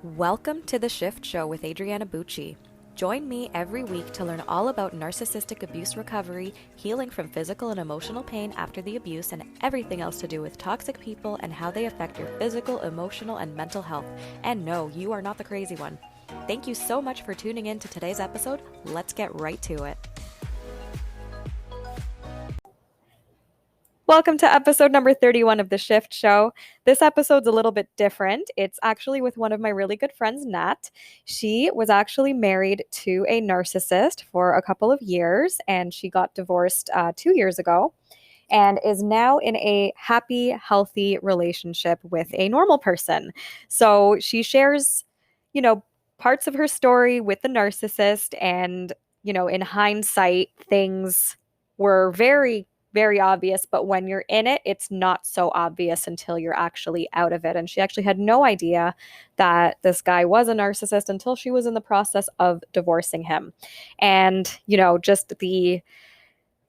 Welcome to The Shift Show with Adriana Bucci. Join me every week to learn all about narcissistic abuse recovery, healing from physical and emotional pain after the abuse, and everything else to do with toxic people and how they affect your physical, emotional, and mental health. And no, you are not the crazy one. Thank you so much for tuning in to today's episode. Let's get right to it. Welcome to episode number 31 of The Shift Show. This episode's a little bit different. It's actually with one of my really good friends, Nat. She was actually married to a narcissist for a couple of years, and she got divorced 2 years ago and is now in a happy, healthy relationship with a normal person. So she shares, parts of her story with the narcissist, and, in hindsight, things were very obvious, but when you're in it, it's not so obvious until you're actually out of it. And she actually had no idea that this guy was a narcissist until she was in the process of divorcing him. And, just the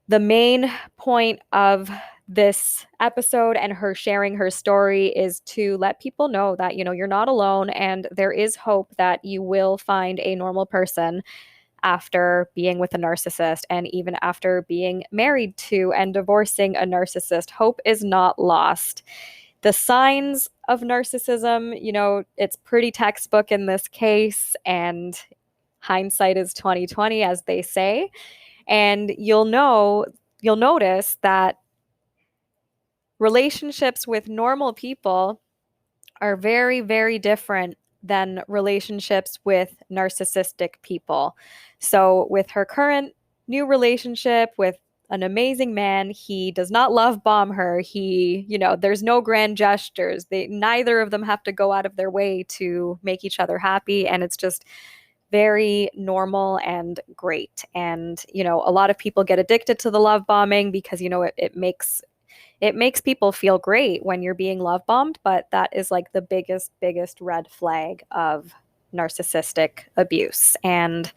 main point of this episode and her sharing her story is to let people know that, you're not alone, and there is hope that you will find a normal person after being with a narcissist, and even after being married to and divorcing a narcissist. Hope is not lost. The signs of narcissism, it's pretty textbook in this case, and hindsight is 2020, as they say. And you'll notice that relationships with normal people are very, very different than relationships with narcissistic people. So with her current new relationship with an amazing man, he does not love bomb her. There's no grand gestures. Neither of them have to go out of their way to make each other happy. And it's just very normal and great. And, a lot of people get addicted to the love bombing because, it makes people feel great when you're being love bombed, but that is like the biggest red flag of narcissistic abuse. And,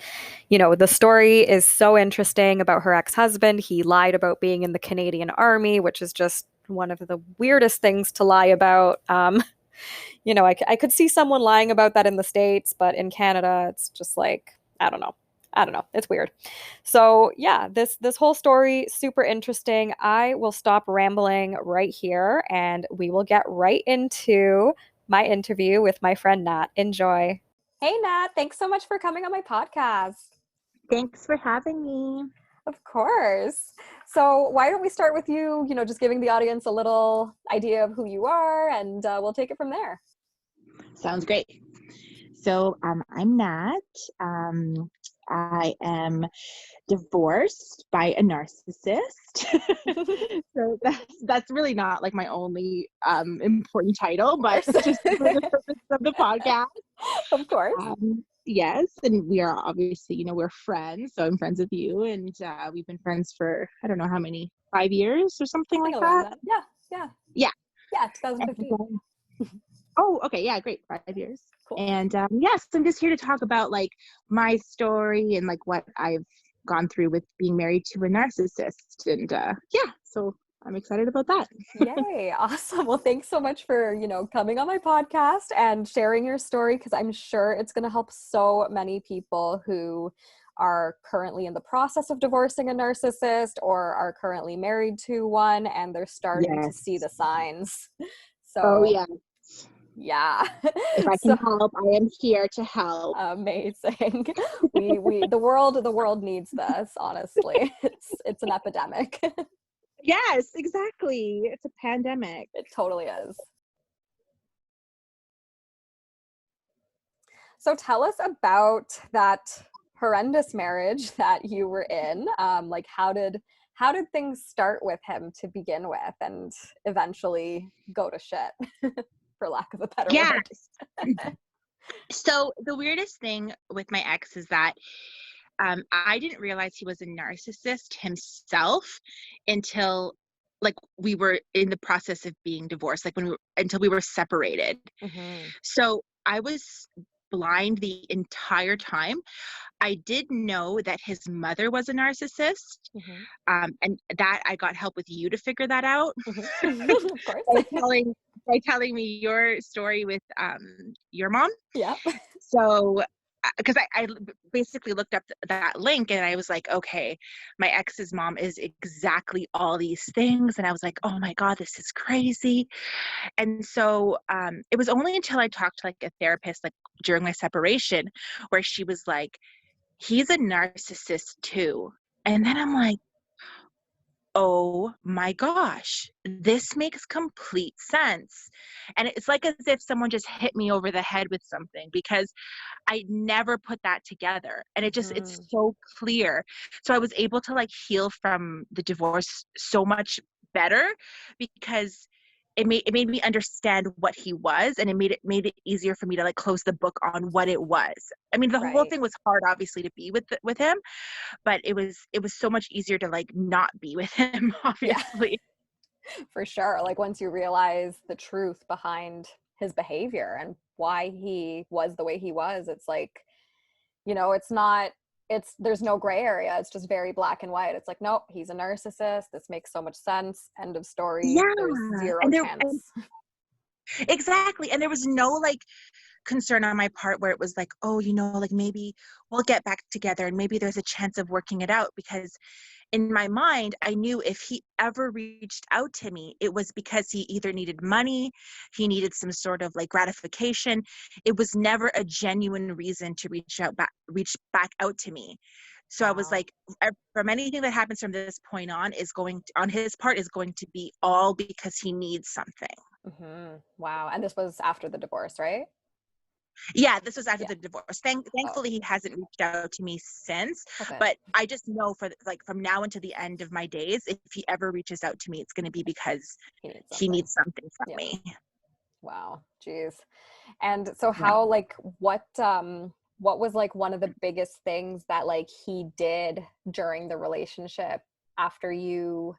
the story is so interesting about her ex-husband. He lied about being in the Canadian Army, which is just one of the weirdest things to lie about. I could see someone lying about that in the States, but in Canada, it's just like, I don't know. It's weird. So yeah, this whole story, super interesting. I will stop rambling right here and we will get right into my interview with my friend Nat. Enjoy. Hey Nat, thanks so much for coming on my podcast. Thanks for having me. Of course. So why don't we start with you, just giving the audience a little idea of who you are, and we'll take it from there. Sounds great. So I'm Nat. I am divorced by a narcissist. So that's really not like my only important title, but just for the purpose of the podcast. Of course. Yes, and we are obviously, we're friends. So I'm friends with you, and we've been friends for I don't know how many, 5 years or something like that. Yeah. 2015. Oh, okay. Yeah, great. 5 years. Cool. And yes, I'm just here to talk about like my story and like what I've gone through with being married to a narcissist. And so I'm excited about that. Yay. Awesome. Well, thanks so much for, coming on my podcast and sharing your story, because I'm sure it's going to help so many people who are currently in the process of divorcing a narcissist or are currently married to one, and they're starting to see the signs. So, yeah. If I can help, I am here to help. Amazing. The world needs this, honestly. It's an epidemic. Yes, exactly. It's a pandemic. It totally is. So tell us about that horrendous marriage that you were in. How did things start with him to begin with, and eventually go to shit, for lack of a better word? So the weirdest thing with my ex is that I didn't realize he was a narcissist himself until like we were in the process of being divorced, until we were separated. Mm-hmm. So I was blind the entire time. I did know that his mother was a narcissist, and that I got help with you to figure that out. Mm-hmm. Of course. by by telling me your story with your mom. Yeah. So, because I basically looked up that link and I was like, okay, my ex's mom is exactly all these things. And I was like, oh my God, this is crazy. And so it was only until I talked to like a therapist, like during my separation, where she was like, he's a narcissist too. And then I'm like, oh my gosh, this makes complete sense. And it's like as if someone just hit me over the head with something, because I never put that together. And it's Mhm. so clear. So I was able to like heal from the divorce so much better, because it made me understand what he was, and it made it easier for me to like close the book on what it was. I mean, the whole Right. thing was hard obviously to be with him, but it was so much easier to like not be with him, Yeah, obviously. for sure. Like once you realize the truth behind his behavior and why he was the way he was, it's like, it's not, there's no gray area. It's just very black and white. It's like, nope, he's a narcissist. This makes so much sense. End of story. Yeah. There's zero And chance. exactly. And there was no like concern on my part where it was like, oh, like maybe we'll get back together and maybe there's a chance of working it out. Because in my mind, I knew if he ever reached out to me, it was because he either needed money, he needed some sort of like gratification. It was never a genuine reason to reach back out to me. So I was Wow. like, from anything that happens from this point on on his part is going to be all because he needs something. Wow. And this was after the divorce, right? Yeah, this was after Yeah. the divorce. Oh, Thankfully, he hasn't reached out to me since. okay. But I just know for like from now until the end of my days, if he ever reaches out to me, it's going to be because He needs he something. needs something from Yeah. me. Wow. Geez. And so Yeah. how, like, what was like one of the biggest things that like he did during the relationship after you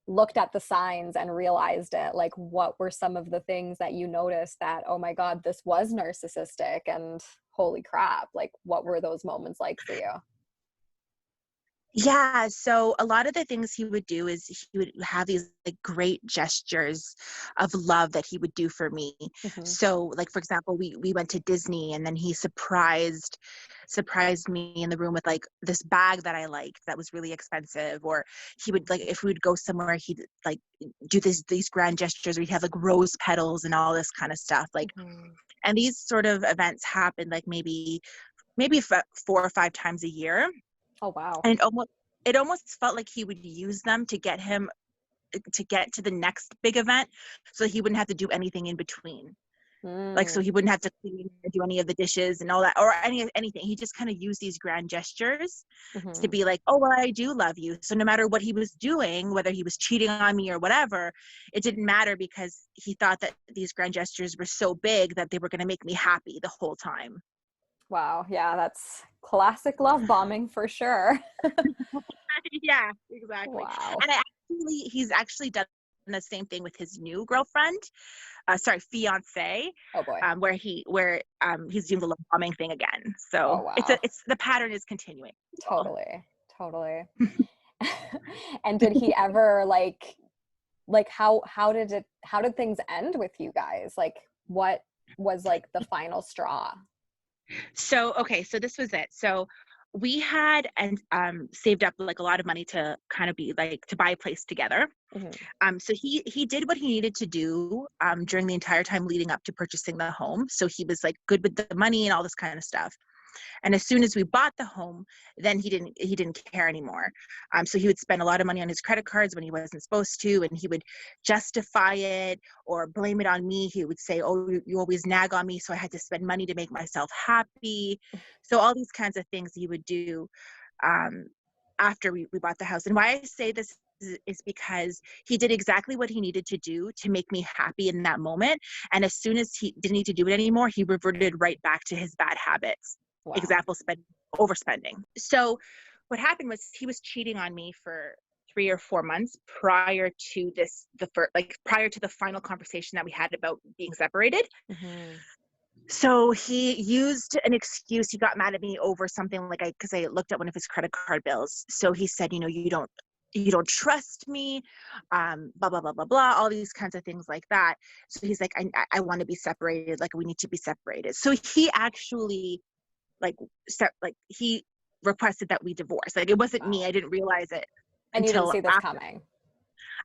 looked at the signs and realized it? Like, what were some of the things that you noticed that, oh my God, this was narcissistic, and holy crap, like what were those moments like for you? Yeah, so a lot of the things he would do is he would have these like great gestures of love that he would do for me. Hmm. So like for example, we went to Disney and then he surprised me in the room with like this bag that I liked that was really expensive. Or he would like if we would go somewhere, he'd like do these grand gestures where he'd have like rose petals and all this kind of stuff. Like, Hmm. and these sort of events happened like maybe 4 or 5 times a year. Oh wow. And it almost felt like he would use them to get to the next big event, so he wouldn't have to do anything in between. Like, so Mm. he wouldn't have to clean or do any of the dishes and all that, or anything. He just kind of used these grand gestures to Hmm. be like, oh well, I do love you. So no matter what he was doing, whether he was cheating on me or whatever, it didn't matter, because he thought that these grand gestures were so big that they were going to make me happy the whole time. Wow, yeah, that's classic love bombing for sure. Yeah, exactly. Wow. And he's actually done the same thing with his new girlfriend, sorry, fiance, Oh boy. where he's doing the love bombing thing again. Oh So wow. it's the pattern is continuing. Totally. Totally. And did he ever like how did things end with you guys? Like what was like the final straw? So okay, so this was it. So we had and saved up like a lot of money to kind of be like to buy a place together. Hmm. So he did what he needed to do during the entire time leading up to purchasing the home. So he was like good with the money and all this kind of stuff. And as soon as we bought the home, then he didn't care anymore. So he would spend a lot of money on his credit cards when he wasn't supposed to, and he would justify it or blame it on me. He would say, "Oh, you always nag on me, so I had to spend money to make myself happy." So all these kinds of things he would do um, after we bought the house. And why I say this is because he did exactly what he needed to do to make me happy in that moment. And as soon as he didn't need to do it anymore, he reverted right back to his bad habits. Wow. Example, overspending. So what happened was he was cheating on me for 3 or 4 months prior to prior to the final conversation that we had about being separated. Hmm. So he used an excuse. He got mad at me over something like because I looked at one of his credit card bills. So he said, you don't you don't trust me, blah, blah, blah, blah, blah, all these kinds of things like that. So he's like, I want to be separated. Like, we need to be separated. So he actually like, he requested that we divorce. Like, it wasn't me. Wow. I didn't realize it And you didn't until see this after. coming.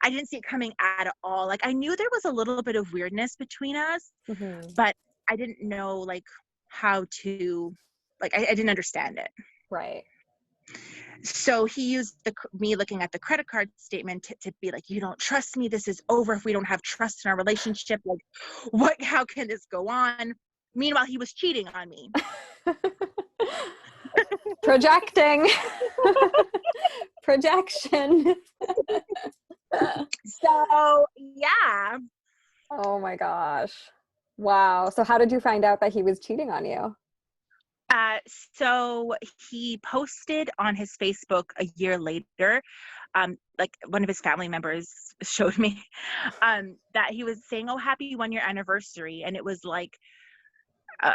I didn't see it coming at all. Like, I knew there was a little bit of weirdness between us, Mm-hmm. but I didn't know like how to, like, I didn't understand it. Right. So he used me looking at the credit card statement to be like, you don't trust me. This is over if we don't have trust in our relationship. Like, how can this go on? Meanwhile, he was cheating on me. Projecting. Projection. So yeah. Oh my gosh. Wow. So how did you find out that he was cheating on you? So he posted on his Facebook a year later, like one of his family members showed me, that he was saying, "Oh, happy 1 year anniversary," and it was like,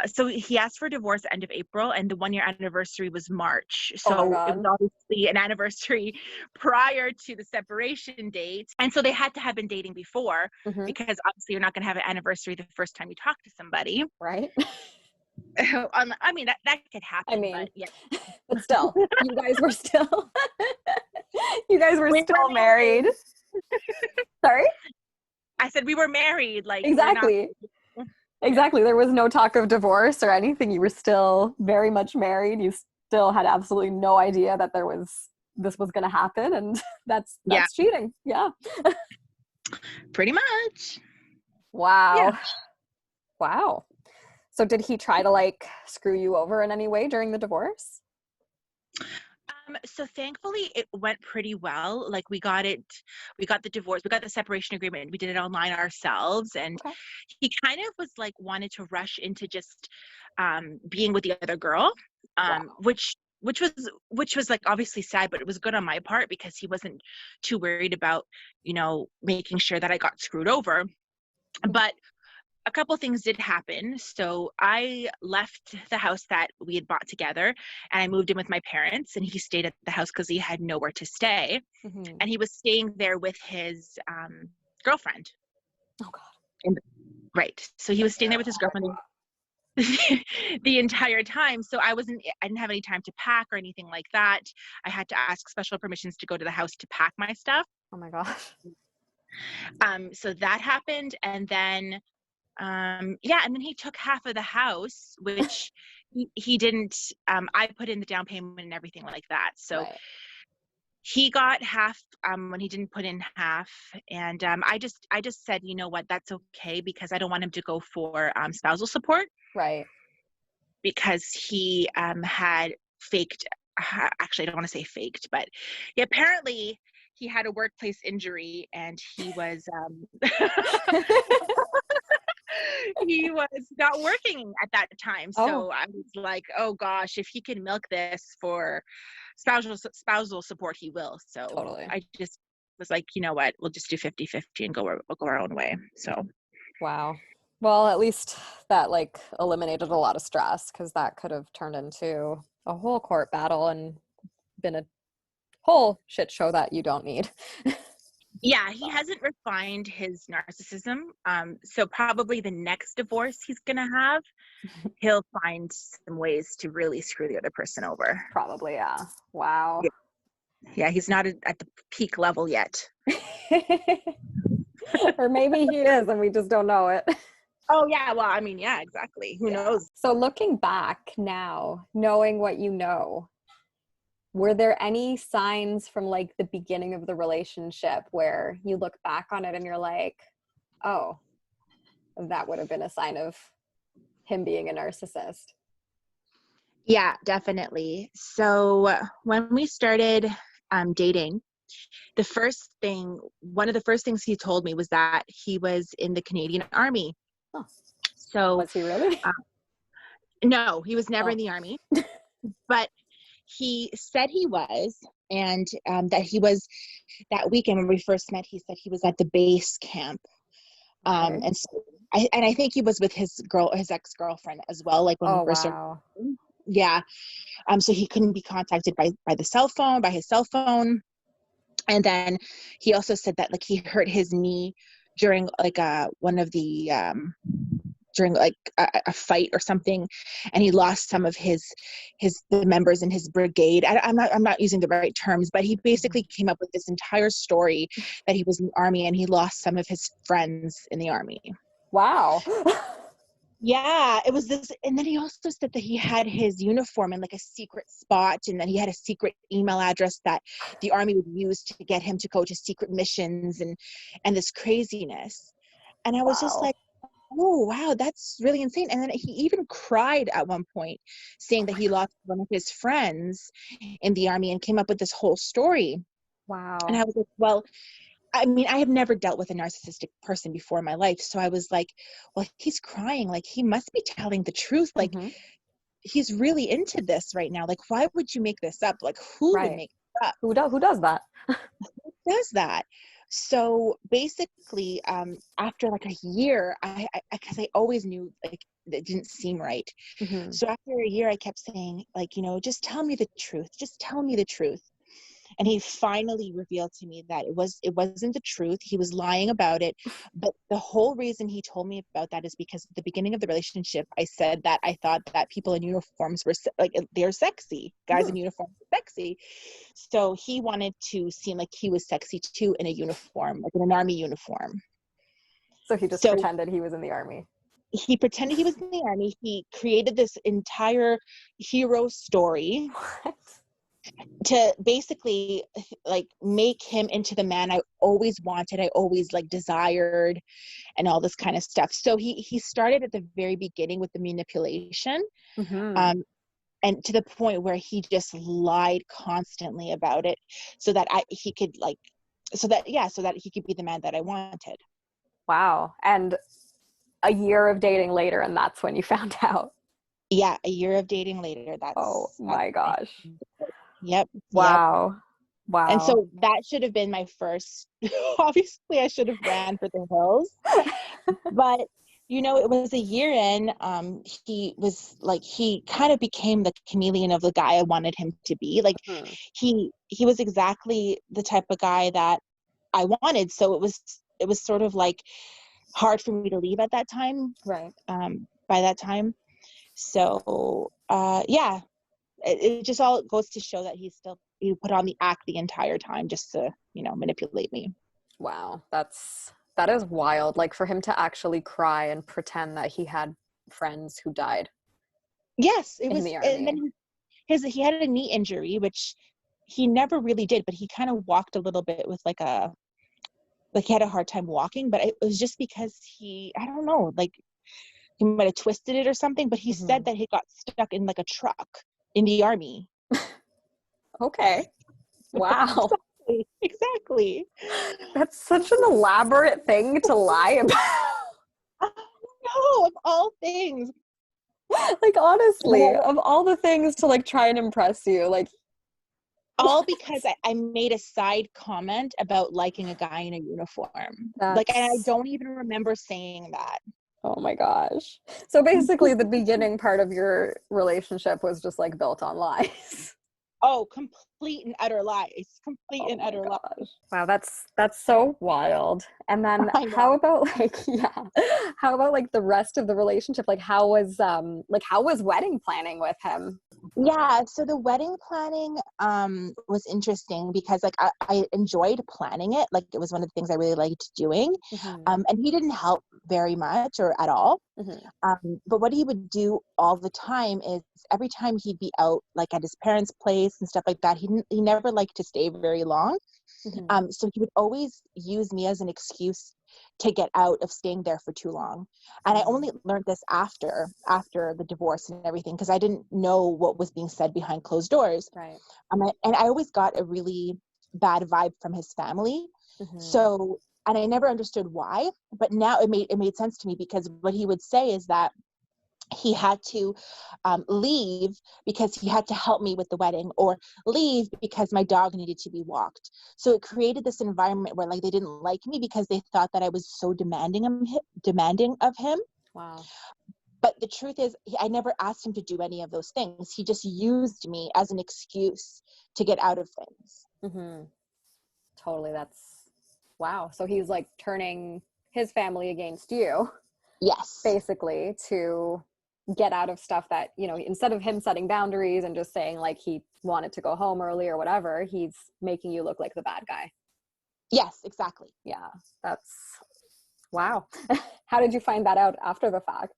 so he asked for divorce end of April, and the 1 year anniversary was March. Oh my So it was God. obviously an anniversary prior to the separation date, and so they had to have been dating before, Mm-hmm. because obviously you're not going to have an anniversary the first time you talk to somebody. Right. I mean, that could I happen, but mean, yeah. but still, you guys were still, you guys were We were still married. married. Sorry? I said we were married. Like, we're not. Exactly. Yeah. Exactly. There was no talk of divorce or anything. You were still very much married. You still had absolutely no idea that this was going to happen, and Yeah. that's cheating. Yeah. Pretty much. Yeah. Wow. Wow. So did he try to like screw you over in any way during the divorce? So thankfully it went pretty well. Like, we got the divorce, we got the separation agreement. We did it online ourselves. And Okay. he kind of was like, wanted to rush into just being with the other girl, Wow. which was like obviously sad, but it was good on my part because he wasn't too worried about, making sure that I got screwed over. But a couple things did happen. So I left the house that we had bought together, and I moved in with my parents, and he stayed at the house because he had nowhere to stay. Mm-hmm. And he was staying there with his girlfriend. Oh God. And, right. So he was staying there with his girlfriend the entire time. So I didn't have any time to pack or anything like that. I had to ask special permissions to go to the house to pack my stuff. Oh my gosh. So that happened. And then yeah, and then he took half of the house, which he didn't. I put in the down payment and everything like that. So Right. he got half when he didn't put in half, and I just said, you know what, that's okay, because I don't want him to go for spousal support, Right. because he had faked. Actually, I don't want to say faked, but apparently he had a workplace injury, and he was he was not working at that time. Oh, So I was like, oh gosh, if he can milk this for spousal support, he will. So totally. I just was like, you know what, we'll just do 50-50 and we'll go our own way. So Wow. Well, at least that like eliminated a lot of stress because that could have turned into a whole court battle and been a whole shit show that you don't need. yeah, he hasn't refined his narcissism. So probably the next divorce he's gonna have, he'll find some ways to really screw the other person over. Probably, yeah. Wow. Yeah, he's not at the peak level yet. Or maybe he is and we just don't know it. Oh yeah, well, I mean, yeah, exactly. Who Yeah. knows? So looking back now, knowing what you know, were there any signs from like the beginning of the relationship where you look back on it and you're like, oh, that would have been a sign of him being a narcissist? Yeah, definitely. So when we started dating, one of the first things he told me was that he was in the Canadian Army. Oh, So was he really? no, he was never Oh, in the Army, but he said he was, and that he was, that weekend when we first met, he said he was at the base camp. okay. And so I think he was with his ex-girlfriend as well, like when we Oh, first started. wow. Yeah. So he couldn't be contacted by his cell phone. And then he also said that like he hurt his knee during like one of the during like a fight or something, and he lost some of the members in his brigade. I'm not using the right terms, but he basically came up with this entire story that he was in the army and he lost some of his friends in the army. Wow. Yeah, it was this. And then he also said that he had his uniform in like a secret spot, and that he had a secret email address that the army would use to get him to go to secret missions and this craziness. And I was just Wow. like, oh, wow, that's really insane. And then he even cried at one point, saying Oh that my he God. lost one of his friends in the army and came up with this whole story. And Wow. I was like, well, I mean, I have never dealt with a narcissistic person before in my life. So I was like, well, he's crying. Like, he must be telling the truth. Like, Hmm. he's really into this right now. Like, why would you make this up? Like, who would Right. make it up? Who does that? Who does that? So basically, after like a year, because I always knew like it didn't seem right. Hmm. So after a year, I kept saying, like, just tell me the truth. Just tell me the truth. And he finally revealed to me that it wasn't the truth. He was lying about it. But the whole reason he told me about that is because at the beginning of the relationship, I said that I thought that people in uniforms were like, they're sexy. Guys Hmm. in uniforms are sexy. So he wanted to seem like he was sexy too in a uniform, like in an army uniform. So he just So pretended he was in the army. he pretended he was in the army. He created this entire hero story What? to basically like make him into the man I always wanted, I always like desired, and all this kind of stuff. So he started at the very beginning with the manipulation, Hmm. um, and to the point where he just lied constantly about it, so that he could like, so that he could be the man that I wanted. Wow. And a year of dating later, and that's when you found out. Yeah, a year of dating later, Oh that's my when gosh. yep, yep. Wow. And Wow. so that should have been my first. Obviously, I should have ran for the hills, but it was a year in. He was like, he kind of became the chameleon of the guy I wanted him to be. Like, Hmm. he was exactly the type of guy that I wanted. So it was sort of like hard for me to leave at that time. Right. By that time, so yeah, it just all goes to show that he put on the act the entire time just to manipulate me. Wow. That is wild. Like for him to actually cry and pretend that he had friends who died Yes, it in was. the And army. then he had a knee injury, which he never really did, but he kind of walked a little bit with like he had a hard time walking, but it was just because I don't know, like he might have twisted it or something, but he said Hmm. that he got stuck in like a truck in the army. Okay. Wow. Exactly, exactly. That's such an elaborate thing to lie about. No, of all things. Like But honestly, of all the things to like try and impress you, like all what? because I made a side comment about liking a guy in a uniform. Like, and I That's don't even remember saying that. oh my gosh. So basically the beginning part of your relationship was just like built on lies. Oh, complete and utter lies. Complete Oh and my utter lies. gosh. Wow, that's so wild. And then I how know. about like yeah, how about like the rest of the relationship? Like how was wedding planning with him? Yeah, so the wedding planning was interesting because like I enjoyed planning it. Like it was one of the things I really liked doing. Hmm. And he didn't help very much or at all. Hmm. But what he would do all the time is every time he'd be out like at his parents' place and stuff like that, he never liked to stay very long. Hmm. So he would always use me as an excuse to get out of staying there for too long. And I only learned this after the divorce and everything, because I didn't know what was being said behind closed doors. Right. And I always got a really bad vibe from his family. Hmm. So, and I never understood why, but now it made sense to me, because what he would say is that he had to leave because he had to help me with the wedding, or leave because my dog needed to be walked. So it created this environment where like they didn't like me because they thought that I was so demanding of him. Wow. But the truth is, I never asked him to do any of those things. He just used me as an excuse to get out of things. Hmm. Totally. That's wow. So he's like turning his family against you, Yes. basically, to get out of stuff that, instead of him setting boundaries and just saying like he wanted to go home early or whatever, he's making you look like the bad guy. Yes, exactly. Yeah, that's wow. How did you find that out after the fact?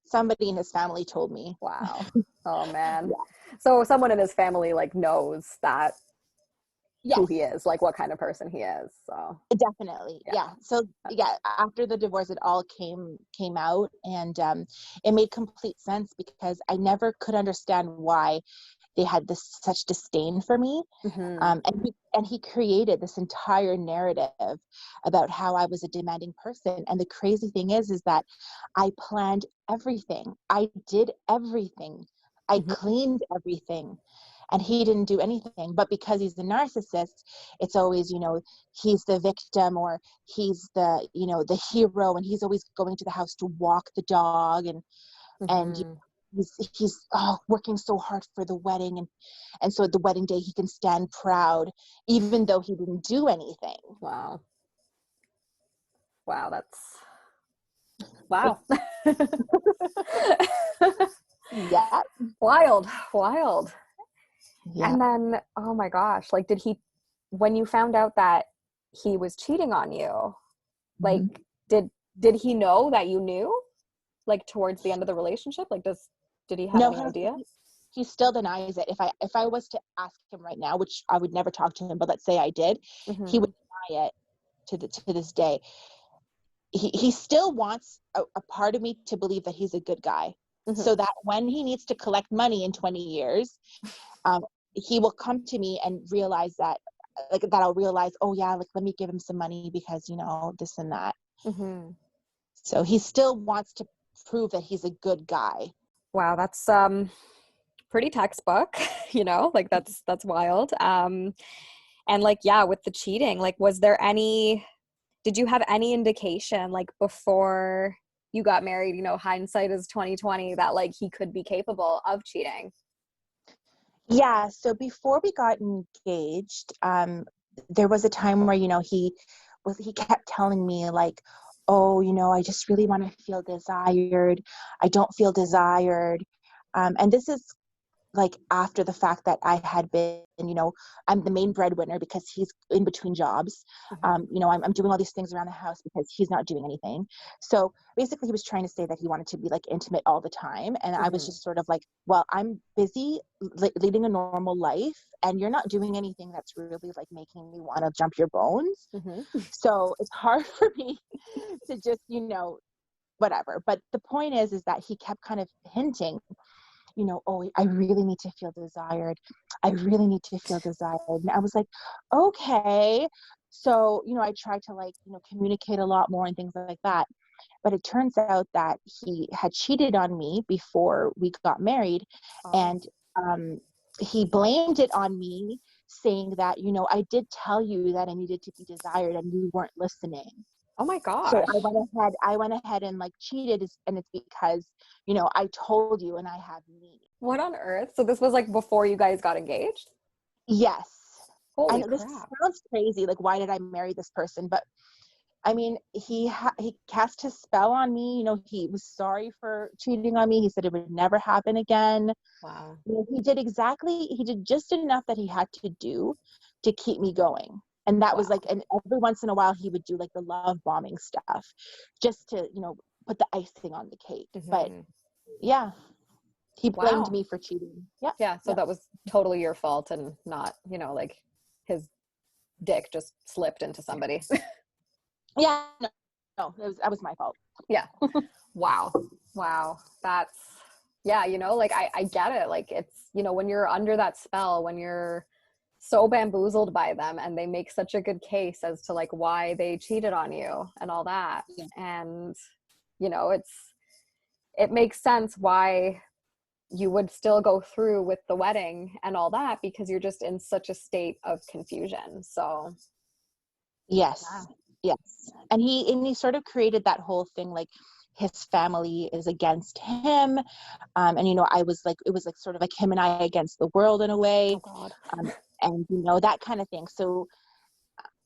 Somebody in his family told me. Wow. Oh man. Yeah. So someone in his family like knows that who he Yes. is, like what kind of person he is. So Definitely. yeah. Yeah. So yeah, after the divorce, it all came out, and it made complete sense because I never could understand why they had this such disdain for me. Mm-hmm. And he created this entire narrative about how I was a demanding person. And the crazy thing is that I planned everything. I did everything. I Mm-hmm. cleaned everything. And he didn't do anything. But because he's the narcissist, it's always, he's the victim, or he's the hero, and he's always going to the house to walk the dog, and Mm-hmm. he's working so hard for the wedding, and so at the wedding day he can stand proud even though he didn't do anything. Wow. Wow, that's wow. Yeah. Wild, wild. Yeah. And then, oh my gosh, like when you found out that he was cheating on you, like Mhm. did he know that you knew? Like towards the end of the relationship? Like did he have No, any idea? he still denies it. If I was to ask him right now, which I would never talk to him, but let's say I did, he Mm-hmm. would deny it to this day. He still wants a part of me to believe that he's a good guy, Mm-hmm. so that when he needs to collect money in 20 years, um, he will come to me and realize that, like, that I'll realize, oh yeah, like, let me give him some money because, this and that. Mm-hmm. So he still wants to prove that he's a good guy. Wow, that's pretty textbook, like that's wild. And like yeah, with the cheating, like did you have any indication like before you got married, hindsight is 2020, that like he could be capable of cheating? Yeah, so before we got engaged, there was a time where, he kept telling me, like, oh, I just really want to feel desired. I don't feel desired. And this is like after the fact that I had been, I'm the main breadwinner because he's in between jobs. Mm-hmm. I'm doing all these things around the house because he's not doing anything. So basically he was trying to say that he wanted to be like intimate all the time. And I was Mm-hmm. just sort of like, well, I'm busy leading a normal life, and you're not doing anything that's really like making me want to jump your bones. Mm-hmm. So it's hard for me to just, whatever. But the point is that he kept kind of hinting, oh, I really need to feel desired. I really need to feel desired. And I was like, okay. So, I tried to, like, communicate a lot more and things like that. But it turns out that he had cheated on me before we got married. Oh. And he blamed it on me, saying that, I did tell you that I needed to be desired and you weren't listening. Oh my So gosh. I went ahead and like cheated, and it's because, I told you and I have needs. What on earth? So this was like before you guys got engaged? Yes. Holy And this crap. sounds crazy. Like, why did I marry this person? But I mean, he cast his spell on me. He was sorry for cheating on me. He said it would never happen again. Wow. He did just enough that he had to do to keep me going. And that was like, Wow. and every once in a while he would do like the love bombing stuff just to, put the icing on the cake. But Mm-hmm. yeah, he blamed Wow. me for cheating. Yeah. Yeah, so Yeah. that was totally your fault and not, like his dick just slipped into somebody. Yeah. No, that was my fault. Yeah. Wow. Wow. That's yeah, like I get it. Like it's, when you're under that spell, when you're so bamboozled by them and they make such a good case as to like why they cheated on you and all that. Yeah. And, it makes sense why you would still go through with the wedding and all that because you're just in such a state of confusion. So, Yes. yeah. Yes. And he sort of created that whole thing, like his family is against him. And, you know, it was like sort of like him and I against the world in a way. Oh God. And, you know, that kind of thing. So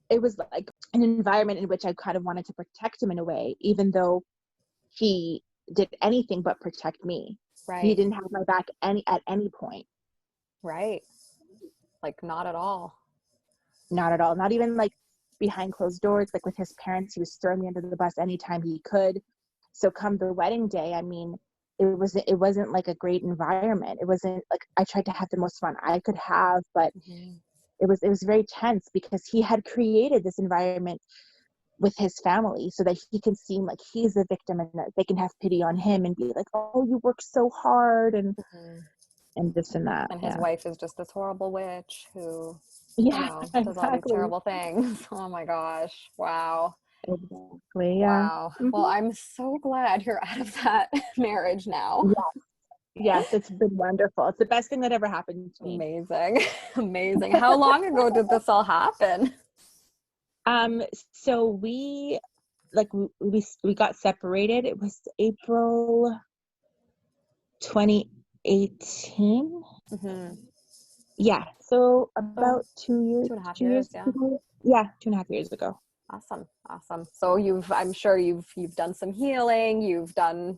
it was like an environment in which I kind of wanted to protect him in a way, even though he did anything but protect me. He Right. didn't have my back at any point. Right. Like not at all. Not at all. Not even like behind closed doors, like with his parents. He was throwing me under the bus anytime he could. So come the wedding day, I mean, it wasn't like a great environment. It wasn't like I tried to have the most fun I could have, but Mm-hmm. it was very tense because he had created this environment with his family so that he can seem like he's a victim and that they can have pity on him and be like, oh, you work so hard Mm-hmm. and this and that. And his Yeah. wife is just this horrible witch who, you Yeah, know, does all these exactly. terrible things. Oh my gosh. Wow. Exactly. Yeah. Wow. Well, Hmm. I'm so glad you're out of that marriage now. Yeah. Yes, it's been wonderful. It's the best thing that ever happened to me. Amazing. Amazing. How long ago did this all happen? Um, so we got separated. It was April 2018. Mm-hmm. Yeah. So So about 2 years, 2.5 years, yeah. ago. Yeah, 2.5 years ago. Awesome. Awesome. So I'm sure you've done some healing, you've done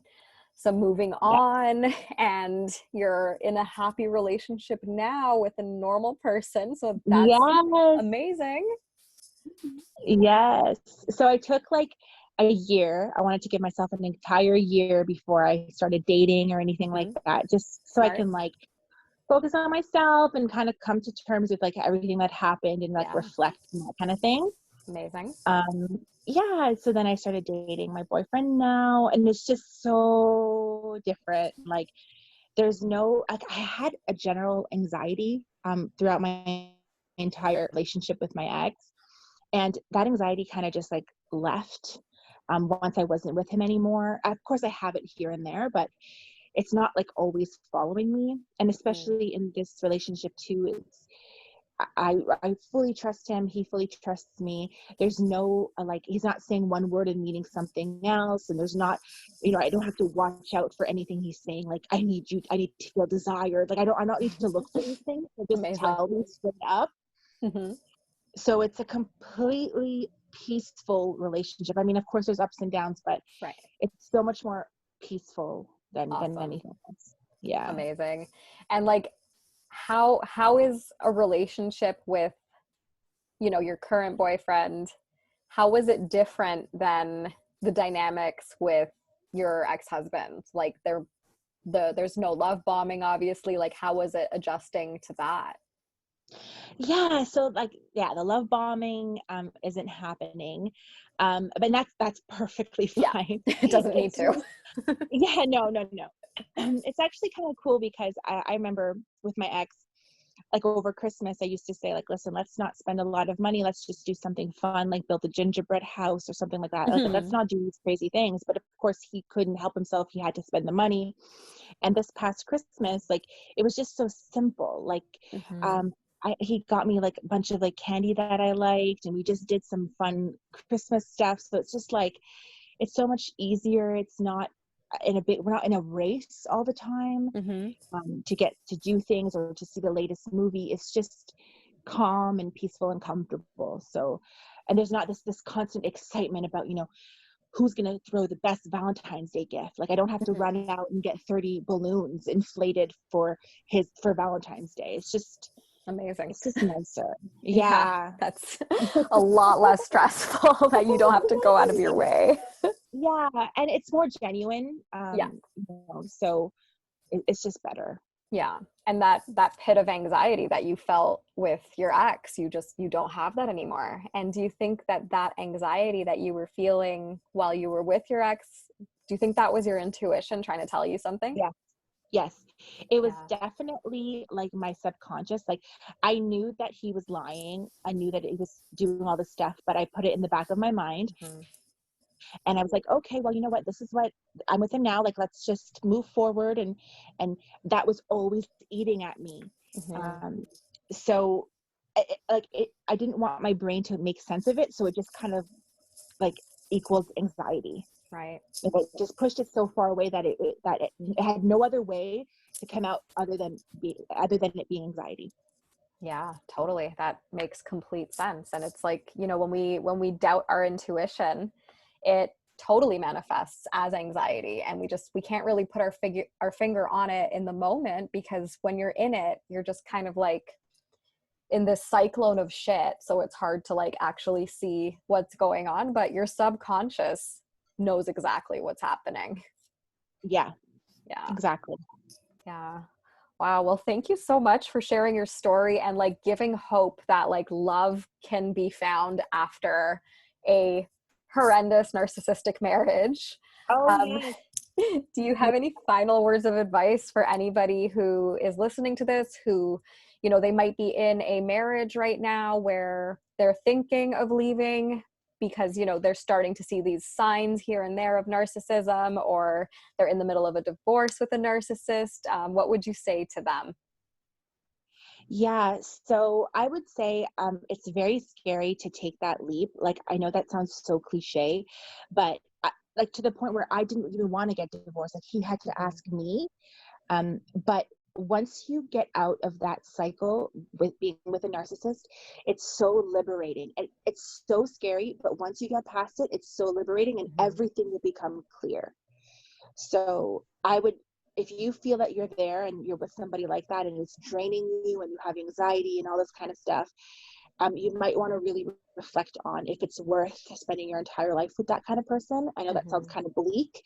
some moving Yeah. on, and you're in a happy relationship now with a normal person. So that's Yes. amazing. Yes. So I took like a year. I wanted to give myself an entire year before I started dating or anything like Mm-hmm. that, just so I Smart. can like focus on myself and kind of come to terms with like everything that happened and like Yeah. reflect and that kind of thing. Amazing. Yeah, so then I started dating my boyfriend now, and it's just so different. Like there's no like I had a general anxiety throughout my entire relationship with my ex, and that anxiety kind of just like left once I wasn't with him anymore. Of course I have it here and there, but it's not like always following me. And Mm. especially in this relationship too, it's I fully trust him. He fully trusts me. There's no like he's not saying one word and meaning something else, and there's not, you know, I don't have to watch out for anything he's saying. Like I need you, I need to feel desired. Like I don't need to look for these things. So just Amazing. tell me straight up. Mm-hmm. So it's a completely peaceful relationship. I mean, of course, there's ups and downs, but Right. it's so much more peaceful than Awesome. anything else. Yeah. Amazing. And like how is a relationship with, you know, your current boyfriend, how was it different than the dynamics with your ex-husband? Like there's no love bombing, obviously. Like how was it adjusting to that? Yeah, so like yeah, the love bombing isn't happening. But that's perfectly Yeah. fine. It doesn't need It's to. just yeah, no. It's actually kind of cool because I remember with my ex, like over Christmas, I used to say like, listen, let's not spend a lot of money. Let's just do something fun, like build a gingerbread house or something like that. Like let's Mhm. not do these crazy things. But of course he couldn't help himself. He had to spend the money. And this past Christmas, like it was just so simple. Like Mhm. um he got me like a bunch of like candy that I liked, and we just did some fun Christmas stuff. So it's just like it's so much easier. It's not we're not in a race all the time Mhm. to get to do things or to see the latest movie. It's just calm and peaceful and comfortable. So and there's not this constant excitement about, you know, who's going to throw the best Valentine's Day gift. Like I don't have to Mhm. run out and get 30 balloons inflated for Valentine's Day. Amazing. It's just nicer. Yeah, Yeah. that's a lot less stressful that you don't have to go out of your way. Yeah, and it's more genuine. Yeah. You know, so it's just better. Yeah. And that pit of anxiety that you felt with your ex, you don't have that anymore. And do you think that anxiety that you were feeling while you were with your ex, do you think that was your intuition trying to tell you something? Yeah. Yes. It was Yeah. definitely like my subconscious. Like I knew that he was lying. I knew that he was doing all this stuff, but I put it in the back of my mind. Mhm. And I was like, okay, well, you know what? This is what I'm with him now. Like, let's just move forward. And that was always eating at me. Mhm. Um, so I didn't want my brain to make sense of it. So it just kind of like equals anxiety. Right. And it just pushed it so far away that it had no other way to come out other than it being anxiety. Yeah, totally. That makes complete sense. And it's like, when we doubt our intuition, it totally manifests as anxiety, and we can't really put our finger on it in the moment, because when you're in it, you're just kind of like in this cyclone of shit. So it's hard to like actually see what's going on, but your subconscious knows exactly what's happening. Yeah, Yeah. exactly. Yeah. Wow. Well, thank you so much for sharing your story and like giving hope that like love can be found after a horrendous narcissistic marriage. Oh, Um, yes. do you have any final words of advice for anybody who is listening to this, who, they might be in a marriage right now where they're thinking of leaving because, they're starting to see these signs here and there of narcissism, or they're in the middle of a divorce with a narcissist? What would you say to them? Yeah, so I would say it's very scary to take that leap. Like, I know that sounds so cliche, but like to the point where I didn't even want to get divorced. Like, he had to Mhm. ask me. But once you get out of that cycle with being with a narcissist, it's so liberating. It's so scary, but once you get past it, it's so liberating, and Mhm. everything will become clear. So I would, if you feel that you're there and you're with somebody like that and it's draining you and you have anxiety and all this kind of stuff, you might want to really reflect on if it's worth spending your entire life with that kind of person. I know that sounds Mhm. kind of bleak,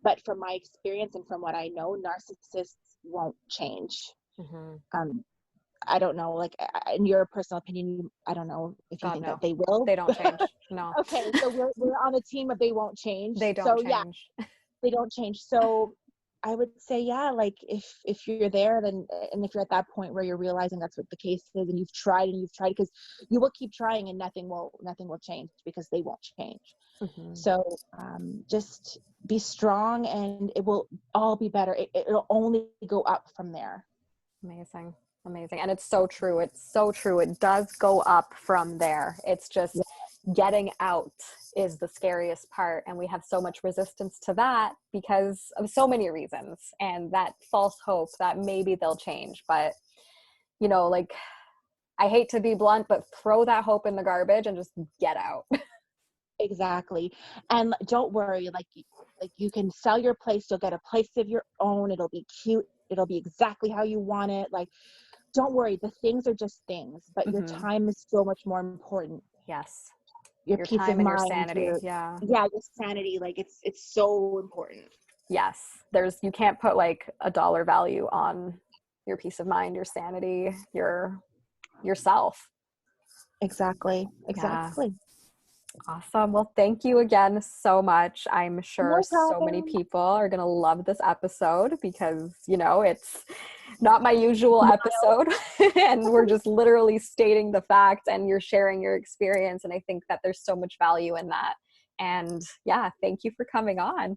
but from my experience and from what I know, narcissists won't change. Mhm. Um, I don't know, like in your personal opinion, I don't know if you God, think that no, they will. they don't change. No, Okay, so we're on the team of they won't change. they don't So yeah, change. they don't change. So I would say, yeah, like if you're there, then, and if you're at that point where you're realizing that's what the case is, and you've tried, because you will keep trying and nothing will change because they won't change. Mhm. So just be strong, and it will all be better. It'll only go up from there. Amazing. Amazing. And it's so true. It's so true. It does go up from there. It's Yeah, just getting out is the scariest part. And we have so much resistance to that because of so many reasons. And that false hope that maybe they'll change. But, like, I hate to be blunt, but throw that hope in the garbage and just get out. exactly. And don't worry, like you can sell your place. You'll get a place of your own. It'll be cute. It'll be exactly how you want it. Like, don't worry, the things are just things, but your Hmm. time is so much more important. Yes. Your Your peace of time and your mind, sanity. Yeah. your sanity, like it's so important. Yes. You can't put like a dollar value on your peace of mind, your sanity, yourself. Exactly. Yeah. Exactly. Awesome. Well, thank you again so much. I'm sure No so many problem. people are going to love this episode because, it's not my usual Wild. episode. And we're just literally stating the facts and you're sharing your experience. And I think that there's so much value in that. And yeah, thank you for coming on.